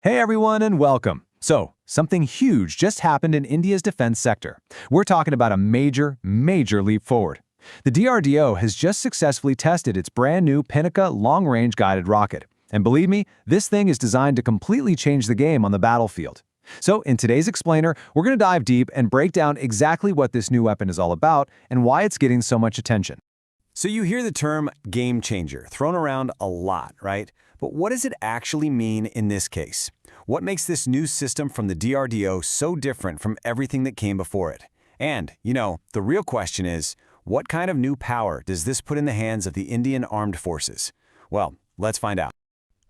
Hey everyone and welcome. So, something huge just happened in India's defense sector. We're talking about a major leap forward. The DRDO has just successfully tested its brand new Pinaka long-range guided rocket. And believe me, this thing is designed to completely change the game on the battlefield. So, in today's explainer, we're going to dive deep and break down exactly what this new weapon is all about and why it's getting so much attention. So you hear the term game changer thrown around a lot, right? But what does it actually mean in this case? What makes this new system from the DRDO so different from everything that came before it? And, the real question is, what kind of new power does this put in the hands of the Indian Armed Forces? Well, let's find out.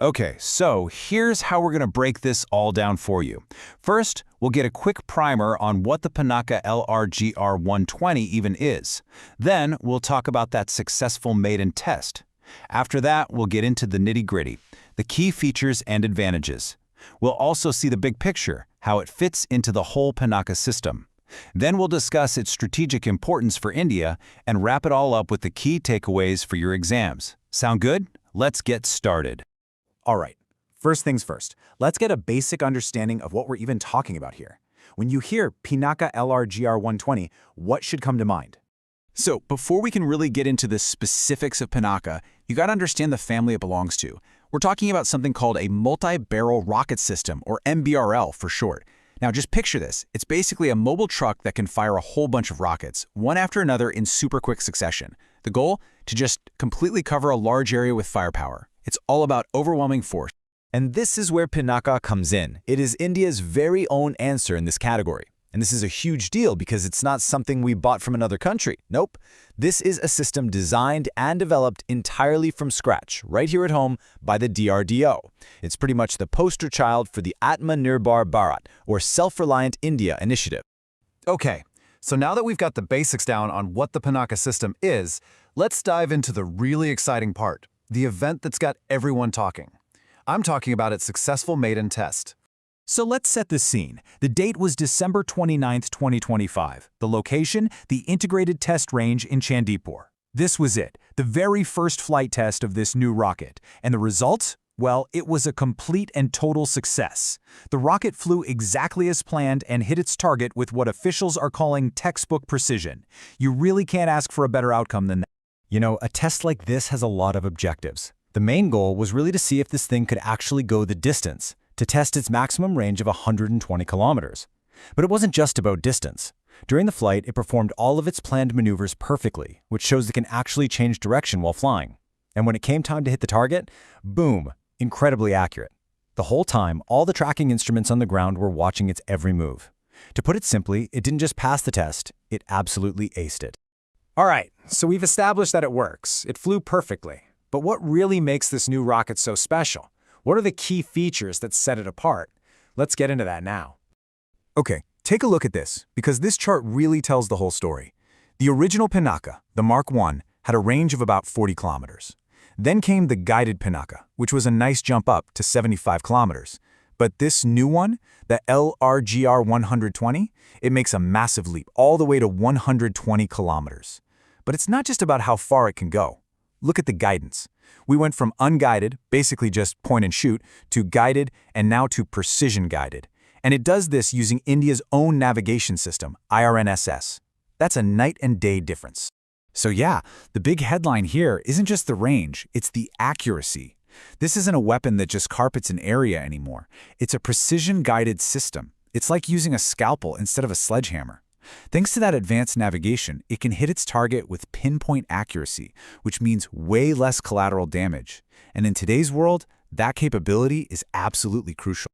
Okay, so here's how we're going to break this all down for you. First, we'll get a quick primer on what the Pinaka LRGR-120 even is. Then, we'll talk about that successful maiden test. After that, we'll get into the nitty-gritty, the key features and advantages. We'll also see the big picture, how it fits into the whole Pinaka system. Then we'll discuss its strategic importance for India and wrap it all up with the key takeaways for your exams. Sound good? Let's get started. All right, first things first, let's get a basic understanding of what we're even talking about here. When you hear Pinaka LRGR-120, what should come to mind? So, before we can really get into the specifics of Pinaka, you gotta understand the family it belongs to. We're talking about something called a multi-barrel rocket system, or MBRL for short. Now just picture this, it's basically a mobile truck that can fire a whole bunch of rockets, one after another in super quick succession. The goal? To just completely cover a large area with firepower. It's all about overwhelming force. And this is where Pinaka comes in. It is India's very own answer in this category. And this is a huge deal because it's not something we bought from another country. Nope. This is a system designed and developed entirely from scratch, right here at home, by the DRDO. It's pretty much the poster child for the Atmanirbhar Bharat, or Self-Reliant India initiative. Okay, so now that we've got the basics down on what the Pinaka system is, let's dive into the really exciting part, the event that's got everyone talking. I'm talking about its successful maiden test. So let's set the scene. The date was December 29, 2025. The location, the Integrated Test Range in Chandipur. This was it, the very first flight test of this new rocket. And the results? Well, it was a complete and total success. The rocket flew exactly as planned and hit its target with what officials are calling textbook precision. You really can't ask for a better outcome than that. A test like this has a lot of objectives. The main goal was really to see if this thing could actually go the distance, to test its maximum range of 120 kilometers. But it wasn't just about distance. During the flight, it performed all of its planned maneuvers perfectly, which shows it can actually change direction while flying. And when it came time to hit the target, boom, incredibly accurate. The whole time, all the tracking instruments on the ground were watching its every move. To put it simply, it didn't just pass the test, it absolutely aced it. All right, so we've established that it works. It flew perfectly. But what really makes this new rocket so special? What are the key features that set it apart? Let's get into that now. Okay, take a look at this, because this chart really tells the whole story. The original Pinaka, the Mark I, had a range of about 40 kilometers. Then came the guided Pinaka, which was a nice jump up to 75 kilometers. But this new one, the LRGR-120, it makes a massive leap all the way to 120 kilometers. But it's not just about how far it can go. Look at the guidance. We went from unguided, basically just point and shoot, to guided, and now to precision guided. And it does this using India's own navigation system, IRNSS. That's a night and day difference. So yeah, the big headline here isn't just the range, it's the accuracy. This isn't a weapon that just carpets an area anymore. It's a precision-guided system. It's like using a scalpel instead of a sledgehammer. Thanks to that advanced navigation, it can hit its target with pinpoint accuracy, which means way less collateral damage. And in today's world, that capability is absolutely crucial.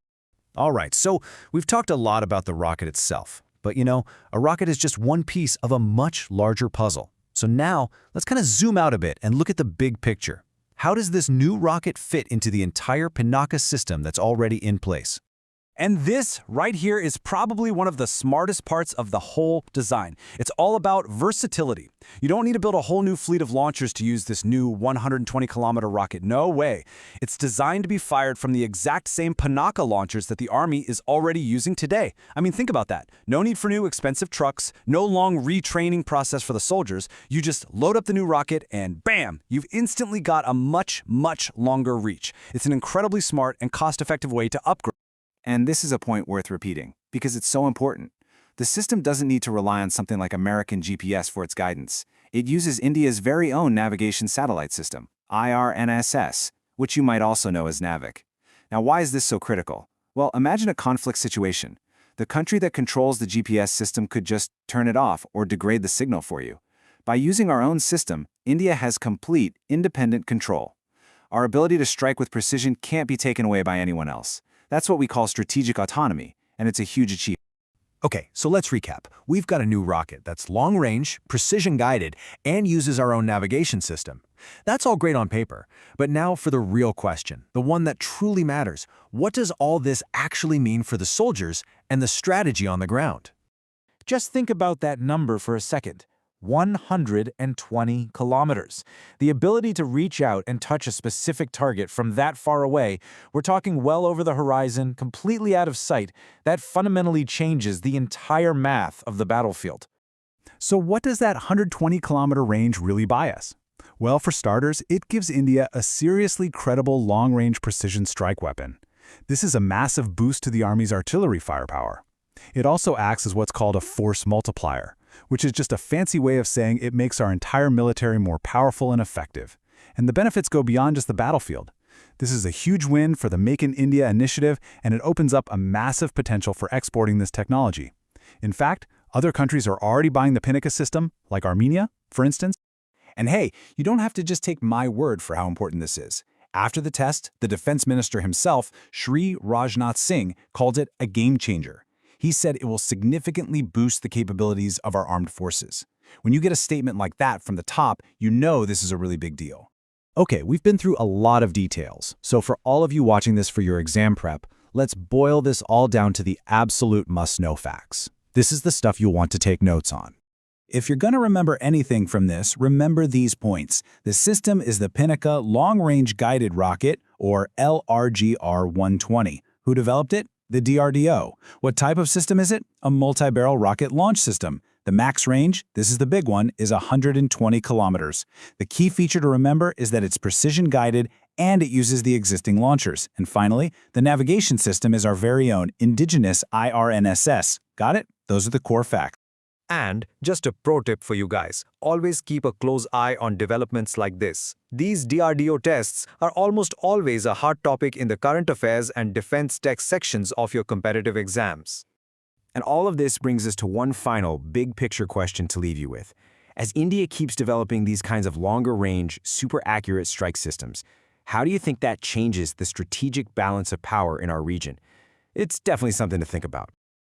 All right, so we've talked a lot about the rocket itself. But a rocket is just one piece of a much larger puzzle. So now, let's kind of zoom out a bit and look at the big picture. How does this new rocket fit into the entire Pinaka system that's already in place? And this right here is probably one of the smartest parts of the whole design. It's all about versatility. You don't need to build a whole new fleet of launchers to use this new 120-kilometer rocket. No way. It's designed to be fired from the exact same Pinaka launchers that the Army is already using today. I mean, think about that. No need for new expensive trucks, no long retraining process for the soldiers. You just load up the new rocket and bam, you've instantly got a much longer reach. It's an incredibly smart and cost-effective way to upgrade. And this is a point worth repeating, because it's so important. The system doesn't need to rely on something like American GPS for its guidance. It uses India's very own navigation satellite system, IRNSS, which you might also know as NAVIC. Now, why is this so critical? Well, imagine a conflict situation. The country that controls the GPS system could just turn it off or degrade the signal for you. By using our own system, India has complete, independent control. Our ability to strike with precision can't be taken away by anyone else. That's what we call strategic autonomy, and it's a huge achievement. Okay, so let's recap. We've got a new rocket that's long-range, precision-guided, and uses our own navigation system. That's all great on paper, but now for the real question, the one that truly matters. What does all this actually mean for the soldiers and the strategy on the ground? Just think about that number for a second. 120 kilometers. The ability to reach out and touch a specific target from that far away, we're talking well over the horizon, completely out of sight, that fundamentally changes the entire math of the battlefield. So what does that 120-kilometer range really buy us? Well, for starters, it gives India a seriously credible long-range precision strike weapon. This is a massive boost to the Army's artillery firepower. It also acts as what's called a force multiplier, which is just a fancy way of saying it makes our entire military more powerful and effective. And the benefits go beyond just the battlefield. This is a huge win for the Make in India initiative, and it opens up a massive potential for exporting this technology. In fact, other countries are already buying the Pinaka system, like Armenia, for instance. And hey, you don't have to just take my word for how important this is. After the test, the defense minister himself, Shri Rajnath Singh, called it a game changer. He said it will significantly boost the capabilities of our armed forces. When you get a statement like that from the top, you know this is a really big deal. Okay, we've been through a lot of details, so for all of you watching this for your exam prep, let's boil this all down to the absolute must-know facts. This is the stuff you'll want to take notes on. If you're going to remember anything from this, remember these points. The system is the Pinaka Long-Range Guided Rocket, or LRGR-120. Who developed it? The DRDO. What type of system is it? A multi-barrel rocket launch system. The max range, this is the big one, is 120 kilometers. The key feature to remember is that it's precision-guided and it uses the existing launchers. And finally, the navigation system is our very own indigenous IRNSS. Got it? Those are the core facts. And just a pro tip for you guys, always keep a close eye on developments like this. These DRDO tests are almost always a hot topic in the current affairs and defense tech sections of your competitive exams. And all of this brings us to one final big picture question to leave you with. As India keeps developing these kinds of longer range, super accurate strike systems, how do you think that changes the strategic balance of power in our region? It's definitely something to think about.